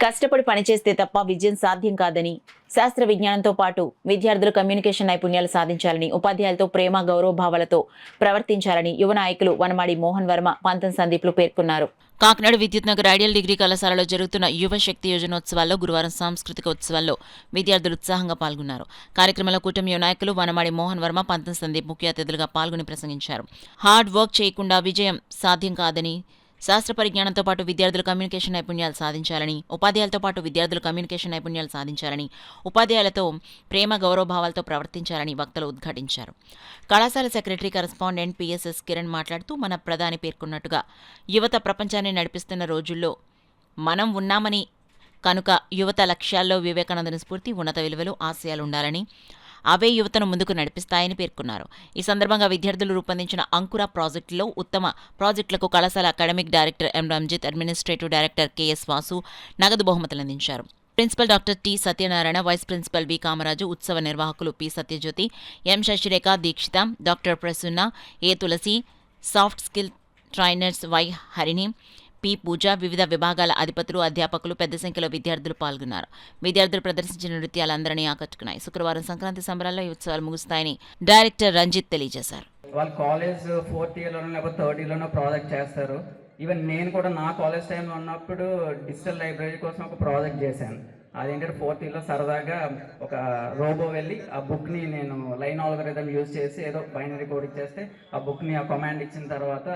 కష్టపడి పనిచేస్తే తప్ప విజయం సాధ్యం కాదని, శాస్త్ర విజ్ఞానంతో పాటు విద్యార్థులు కమ్యూనికేషన్ నైపుణ్యాలు సాధించాలని, ఉపాధ్యాయులతో ప్రేమ గౌరవభావాలతో ప్రవర్తించాలని యువ నాయకులు వనమాడి మోహన్ వర్మ, పంతం సందీప్లు పేర్కొన్నారు. కాకినాడ విద్యుత్ నగర్ ఐడియల్ డిగ్రీ కళాశాలలో జరుగుతున్న యువ శక్తి యోజనోత్సవాల్లో గురువారం సాంస్కృతిక ఉత్సవాల్లో విద్యార్థులు ఉత్సాహంగా పాల్గొన్నారు. కార్యక్రమంలో కూటమి యువ నాయకులు వనమాడి మోహన్ వర్మ, పంతం సందీప్ ముఖ్య అతిథులుగా పాల్గొని ప్రసంగించారు. హార్డ్ వర్క్ చేయకుండా విజయం సాధ్యం కాదని, శాస్త్ర పరిజ్ఞానంతో పాటు విద్యార్థులు కమ్యూనికేషన్ నైపుణ్యాలు సాధించాలని, ఉపాధ్యాయులతో పాటు విద్యార్థులు కమ్యూనికేషన్ నైపుణ్యాలు సాధించాలని, ఉపాధ్యాయులతో ప్రేమ గౌరవభావాలతో ప్రవర్తించాలని వక్తలు ఉద్ఘాటించారు. కళాశాల సెక్రటరీ కరెస్పాండెంట్ పిఎస్ఎస్ కిరణ్ మాట్లాడుతూ, మన ప్రధాని పేర్కొన్నట్టుగా యువత ప్రపంచాన్ని నడిపిస్తున్న రోజుల్లో మనం ఉన్నామని, కనుక యువత లక్ష్యాల్లో వివేకానందుని స్ఫూర్తి, ఉన్నత విలువలు, ఆశయాలు ఉండాలని, అవే యువతను ముందుకు నడిపిస్తాయని పేర్కొన్నారు. ఈ సందర్భంగా విద్యార్థులు రూపొందించిన అంకుర ప్రాజెక్టులో ఉత్తమ ప్రాజెక్టులకు కళాశాల academic director M Ranjith, administrative director K S Vasu నగదు బహుమతులు అందించారు. Principal doctor T Satyanarayana, vice principal V Kamaraju, ఉత్సవ నిర్వాహకులు P Satyajyothi, M Sasirekha, Dikshitha, doctor Prasanna, A Tulasi, soft skill trainers Y Harini, P Pooja, వివిధ విభాగాల అధిపతులు, అధ్యాపకులు, పెద్ద సంఖ్యలో విద్యార్థులు పాల్గొన్నారు. విద్యార్థులు ప్రదర్శించిన నృత్యాలు అందరినీ ఆకట్టుకున్నాయి. శుక్రవారం సంక్రాంతి సంబరాల్లో ఈ ఉత్సవాలు ముగుస్తాయని డైరెక్టర్ రంజిత్ తెలియజేశారు. వాళ్ళు కాలేజ్ 4th ఇయర్లోనో లేకపోతే 3rd ఇయర్లోనో ప్రాజెక్ట్ చేస్తారు. ఈవెన్ నేను కూడా నా కాలేజ్ టైంలో ఉన్నప్పుడు డిజిటల్ లైబ్రరీ కోసం ఒక ప్రాజెక్ట్ చేశాను. అదేంటంటే 4th ఇయర్లో సరదాగా ఒక రోబో వెళ్ళి ఆ బుక్ని నేను లైన్ ఆల్గరిథం యూజ్ చేసి ఏదో బైనరీ కోడ్ ఇచ్చేస్తే ఆ బుక్ని ఆ కమాండ్ ఇచ్చిన తర్వాత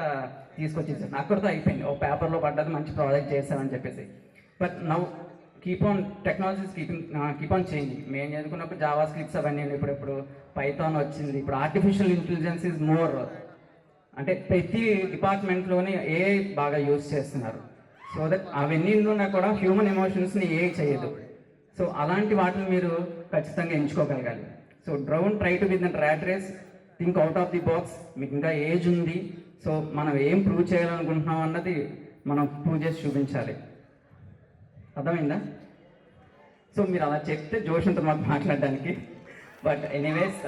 తీసుకొచ్చేసాను. అక్కడితో అయిపోయింది. ఒక పేపర్లో పడ్డది, మంచి ప్రాజెక్ట్ చేశామని చెప్పేసి. But now keep on technologies keep on changing. మేము చదువుకున్నప్పుడు జావా స్క్రిప్ట్స్ అవన్నీ, ఇప్పుడు పైథాన్ వచ్చింది. ఇప్పుడు ఆర్టిఫిషియల్ ఇంటెలిజెన్స్ ఈజ్ మోర్, అంటే ప్రతి డిపార్ట్మెంట్లోని ఏఐ బాగా యూజ్ చేస్తున్నారు. సో దట్ అవన్నీ ఉన్నా కూడా హ్యూమన్ ఎమోషన్స్ని ఏఐ చేయదు. సో అలాంటి వాటిని మీరు ఖచ్చితంగా ఎంచుకోగలగాలి. So don't try to with the rat race, think out of the box. మీకు ఇంకా ఏజ్ ఉంది, సో మనం ఏం ప్రూవ్ చేయాలనుకుంటున్నాం అన్నది మనం ప్రూవ్ చేసి చూపించాలి. అర్థమైందా? సో మీరు అలా చెప్తే జోష్ ఉంటుంది మాకు మాట్లాడడానికి. But anyways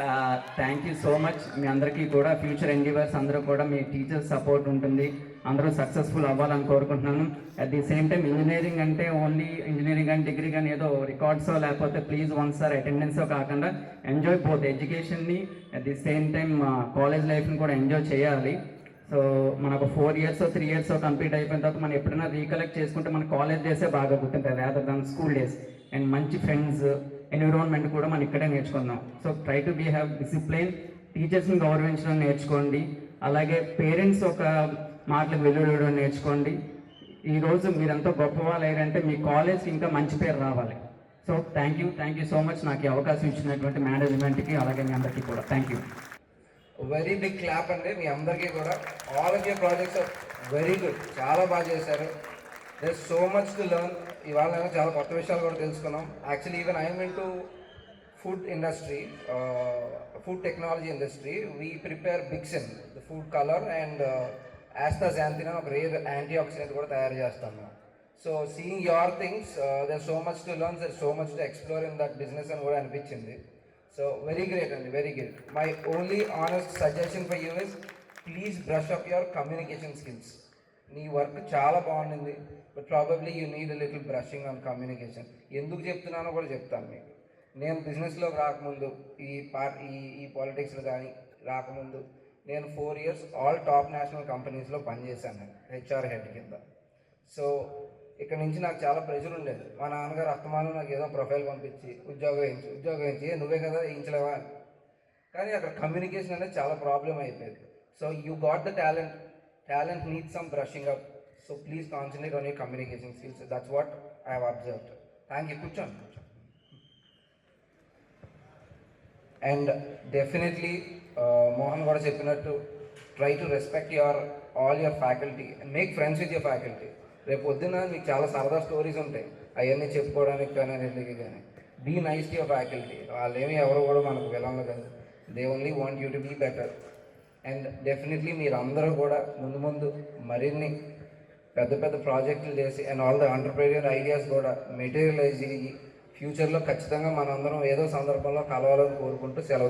thank you so much. మీ అందరికీ కూడా ఫ్యూచర్ ఎండీవర్స్ అందరూ కూడా మీ టీచర్స్ సపోర్ట్ ఉంటుంది. అందరూ సక్సెస్ఫుల్ అవ్వాలని కోరుకుంటున్నాను. At the same time engineering అంటే ఓన్లీ ఇంజనీరింగ్ అండ్ డిగ్రీ కానీ ఏదో రికార్డ్సో లేకపోతే ప్లీజ్ వన్స్ సార్ అటెండెన్సో కాకుండా ఎంజాయ్ బోత్ ఎడ్యుకేషన్ని at the same time college లైఫ్ని కూడా ఎంజాయ్ చేయాలి. సో మనకు 4 years 3 years కంప్లీట్ అయిపోయిన తర్వాత మనం ఎప్పుడైనా రీకలెక్ట్ చేసుకుంటే మన కాలేజ్ డేసే బాగా గుర్తుంటుంది rather than school days. And మంచి ఫ్రెండ్స్, ఎన్విరాన్మెంట్ కూడా మనం ఇక్కడే నేర్చుకుందాం. So try to be have discipline, టీచర్స్ని గౌరవించడం నేర్చుకోండి. అలాగే పేరెంట్స్ ఒక మాటలకు వెలువడడం నేర్చుకోండి. ఈరోజు మీరెంతో గొప్ప వాళ్ళు అయ్యారంటే మీ కాలేజ్కి ఇంకా మంచి పేరు రావాలి. So thank you so much నాకు ఈ అవకాశం ఇచ్చినటువంటి మేనేజ్మెంట్కి, అలాగే మీ అందరికీ కూడా thank you. Very big clap అండి మీ అందరికీ కూడా. All of your projects are very good, చాలా బాగా చేశారు. There so much to learn. ఇవాళ చాలా కొత్త విషయాలు కూడా తెలుసుకున్నాం. Actually even I'm into food industry, food technology industry. We prepare bixin, the food colour, and astaxanthin అని ఒక రేర్ యాంటీ ఆక్సిడెంట్ కూడా తయారు చేస్తాం. So seeing your things, there so much to learn, there so much to explore in that business అని కూడా అనిపించింది. So very great and very great. My only honest suggestion for you is please brush up your communication skills. నీ work చాలా బాగుంది, but probably you need a little brushing on communication. ఎందుకు చెప్తున్నానో కూడా చెప్తాను మీకు. నేను బిజినెస్లోకి రాకముందు, ఈ పాలిటిక్స్లో కానీ రాకముందు నేను 4 years ఆల్ టాప్ నేషనల్ కంపెనీస్లో పనిచేశాను హెచ్ఆర్ హెడ్ కింద. సో ఇక్కడ నుంచి నాకు చాలా ప్రెషర్ ఉండేది. మా నాన్నగారు అస్తమానం నాకు ఏదో ప్రొఫైల్ పంపించి ఉద్యోగం వేయించి నువ్వే కదా వేయించలేవా అని. కానీ అక్కడ కమ్యూనికేషన్ అనేది చాలా ప్రాబ్లం అయిపోయేది. So you got the talent need some brushing up. So please concentrate on your communication skills. That's what I have observed. Thank you. కూర్చోండి. అండ్ డెఫినెట్లీ మోహన్ కూడా చెప్పినట్టు try to respect all your faculty and make friends with your faculty. రేపు పొద్దున్న మీకు చాలా సరదా stories ఉంటాయి, అవన్నీ చెప్పుకోవడానికి కానీ అన్నింటికి కానీ. Be nice to your faculty. వాళ్ళేమి ఎవరు కూడా మనకు విలంలో కాదు. They only want you to be better. And definitely మీరు అందరూ కూడా ముందు మరిన్ని పెద్ద పెద్ద ప్రాజెక్టులు చేసి and all the entrepreneur ideas కూడా మెటీరియలైజ్ అయ్యి ఫ్యూచర్లో ఖచ్చితంగా మనందరం ఏదో సందర్భంలో కలవాలని కోరుకుంటూ సెలవు.